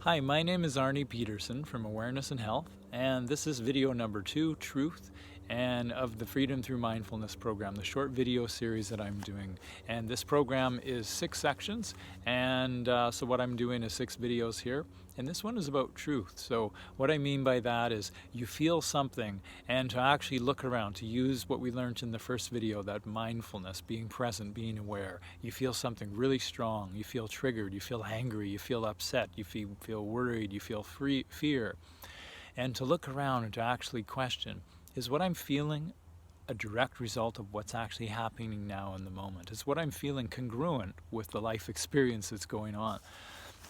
Hi, my name is Arnie Peterson from Awareness and Health, and this is video number 2, Truth, and of the Freedom Through Mindfulness program, the short video series that I'm doing. And this program is 6 sections, and so what I'm doing is 6 videos here. And this one is about truth. So what I mean by that is you feel something, and to actually look around, to use what we learned in the first video, that mindfulness, being present, being aware. You feel something really strong, you feel triggered, you feel angry, you feel upset, you feel worried, you feel fear. And to look around and to actually question, is what I'm feeling a direct result of what's actually happening now in the moment? Is what I'm feeling congruent with the life experience that's going on?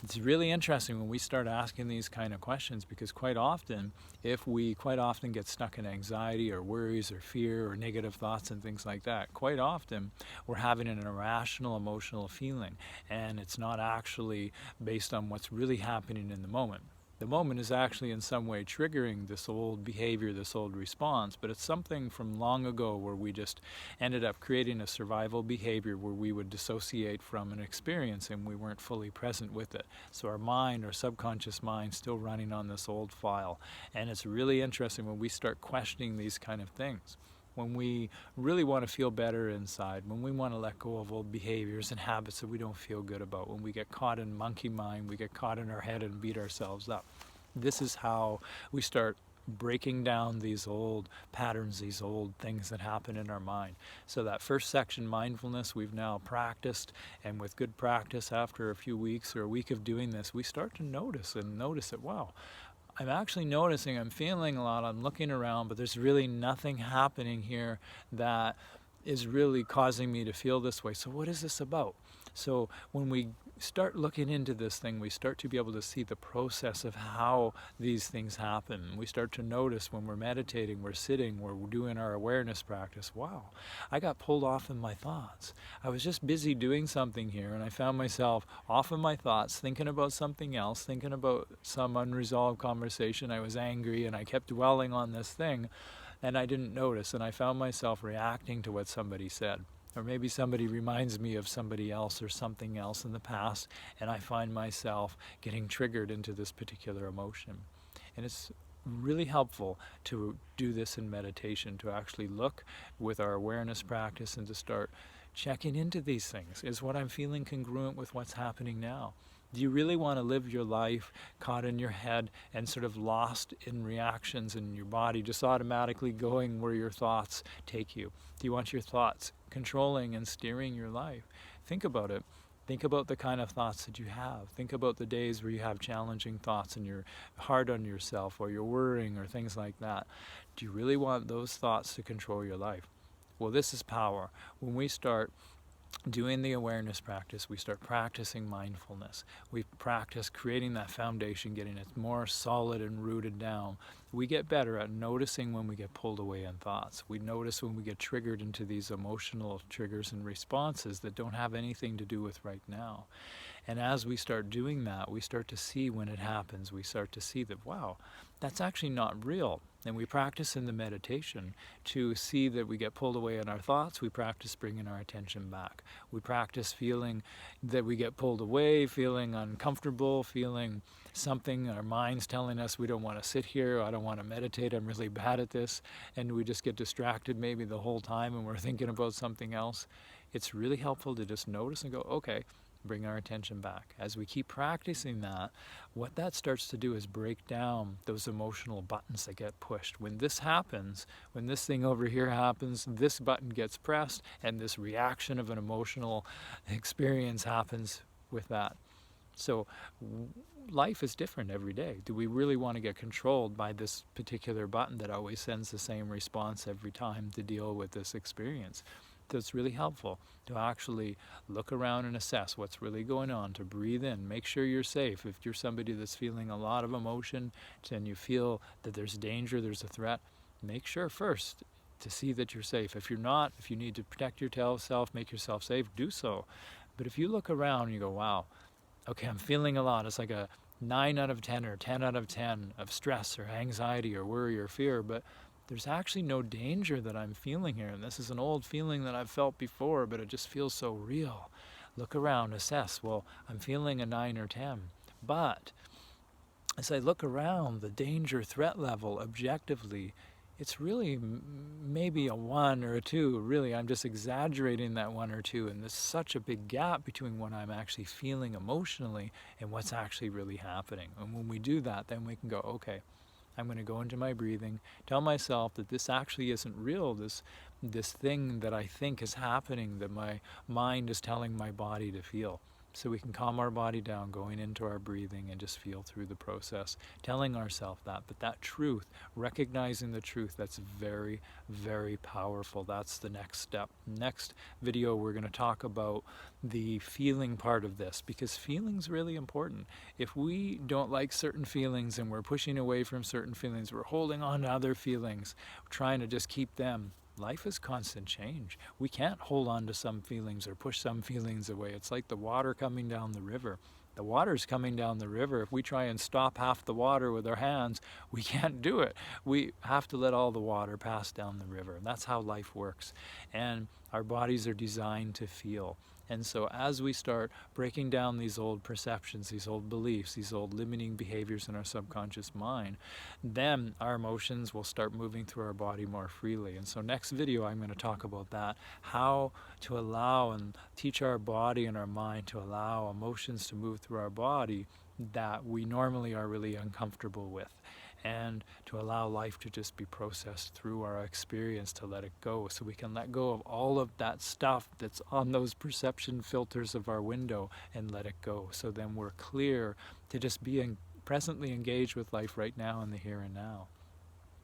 It's really interesting when we start asking these kind of questions, because quite often get stuck in anxiety or worries or fear or negative thoughts and things like that, quite often we're having an irrational emotional feeling, and it's not actually based on what's really happening in the moment. The moment is actually in some way triggering this old behavior, this old response, but it's something from long ago where we just ended up creating a survival behavior where we would dissociate from an experience and we weren't fully present with it. So our mind, our subconscious mind, still running on this old file. And it's really interesting when we start questioning these kind of things. When we really want to feel better inside, when we want to let go of old behaviors and habits that we don't feel good about, when we get caught in monkey mind, we get caught in our head and beat ourselves up. This is how we start breaking down these old patterns, these old things that happen in our mind. So that first section, mindfulness, we've now practiced, and with good practice, after a few weeks or a week of doing this, we start to notice that, wow, I'm actually noticing, I'm feeling a lot, I'm looking around, but there's really nothing happening here that is really causing me to feel this way. So what is this about? So when we start looking into this thing, we start to be able to see the process of how these things happen. We start to notice when we're meditating, we're sitting, we're doing our awareness practice. Wow, I got pulled off in my thoughts. I was just busy doing something here, and I found myself off in my thoughts, thinking about something else, thinking about some unresolved conversation. I was angry, and I kept dwelling on this thing, and I didn't notice, and I found myself reacting to what somebody said. Or maybe somebody reminds me of somebody else or something else in the past, and I find myself getting triggered into this particular emotion. And it's really helpful to do this in meditation, to actually look with our awareness practice and to start checking into these things. Is what I'm feeling congruent with what's happening now? Do you really want to live your life caught in your head and sort of lost in reactions in your body, just automatically going where your thoughts take you? Do you want your thoughts controlling and steering your life? Think about it. Think about the kind of thoughts that you have. Think about the days where you have challenging thoughts and you're hard on yourself, or you're worrying, or things like that. Do you really want those thoughts to control your life? Well, this is power. When we start doing the awareness practice, we start practicing mindfulness. We practice creating that foundation, getting it more solid and rooted down. We get better at noticing when we get pulled away in thoughts. We notice when we get triggered into these emotional triggers and responses that don't have anything to do with right now. And as we start doing that, we start to see when it happens. We start to see that, wow, that's actually not real. And we practice in the meditation to see that we get pulled away in our thoughts. We practice bringing our attention back. We practice feeling that we get pulled away, feeling uncomfortable, feeling something, our mind's telling us we don't want to sit here, I don't want to meditate, I'm really bad at this, and we just get distracted maybe the whole time and we're thinking about something else. It's really helpful to just notice and go, okay, bring our attention back. As we keep practicing that, what that starts to do is break down those emotional buttons that get pushed. When this happens, when this thing over here happens, this button gets pressed, and this reaction of an emotional experience happens with that. So life is different every day. Do we really want to get controlled by this particular button that always sends the same response every time to deal with this experience? So it's really helpful to actually look around and assess what's really going on, to breathe in, make sure you're safe. If you're somebody that's feeling a lot of emotion and you feel that there's danger, there's a threat, make sure first to see that you're safe. If you're not, if you need to protect yourself, make yourself safe, do so. But if you look around and you go, wow, okay, I'm feeling a lot. It's like a 9 out of 10 or 10 out of 10 of stress or anxiety or worry or fear, but there's actually no danger that I'm feeling here. And this is an old feeling that I've felt before, but it just feels so real. Look around, assess, well, I'm feeling a 9 or 10, but as I look around, the danger threat level objectively, it's really maybe a 1 or a 2. Really, I'm just exaggerating that 1 or 2, and there's such a big gap between what I'm actually feeling emotionally and what's actually really happening. And when we do that, then we can go, okay, I'm going to go into my breathing, tell myself that this actually isn't real, this thing that I think is happening, that my mind is telling my body to feel. So we can calm our body down, going into our breathing and just feel through the process, telling ourselves that. But that truth, recognizing the truth, that's very, very powerful. That's the next step. Next video, we're going to talk about the feeling part of this, because feeling's really important. If we don't like certain feelings and we're pushing away from certain feelings, we're holding on to other feelings, trying to just keep them. Life is constant change. We can't hold on to some feelings or push some feelings away. It's like the water coming down the river. The water's coming down the river. If we try and stop half the water with our hands, we can't do it. We have to let all the water pass down the river. And that's how life works. And our bodies are designed to feel. And so as we start breaking down these old perceptions, these old beliefs, these old limiting behaviors in our subconscious mind, then our emotions will start moving through our body more freely. And so next video, I'm going to talk about that, how to allow and teach our body and our mind to allow emotions to move through our body that we normally are really uncomfortable with, and to allow life to just be processed through our experience, to let it go, so we can let go of all of that stuff that's on those perception filters of our window and let it go. So then we're clear to just be presently engaged with life right now in the here and now.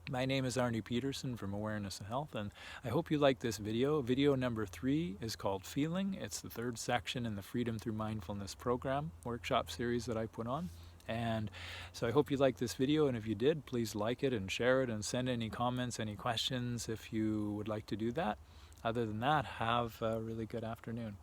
My name is Arnie Peterson from Awareness and Health, and I hope you like this video. Video number 3 is called Feeling. It's the 3rd section in the Freedom Through Mindfulness program workshop series that I put on. And so I hope you liked this video, and if you did, please like it and share it and send any comments, any questions if you would like to do that. Other than that, have a really good afternoon.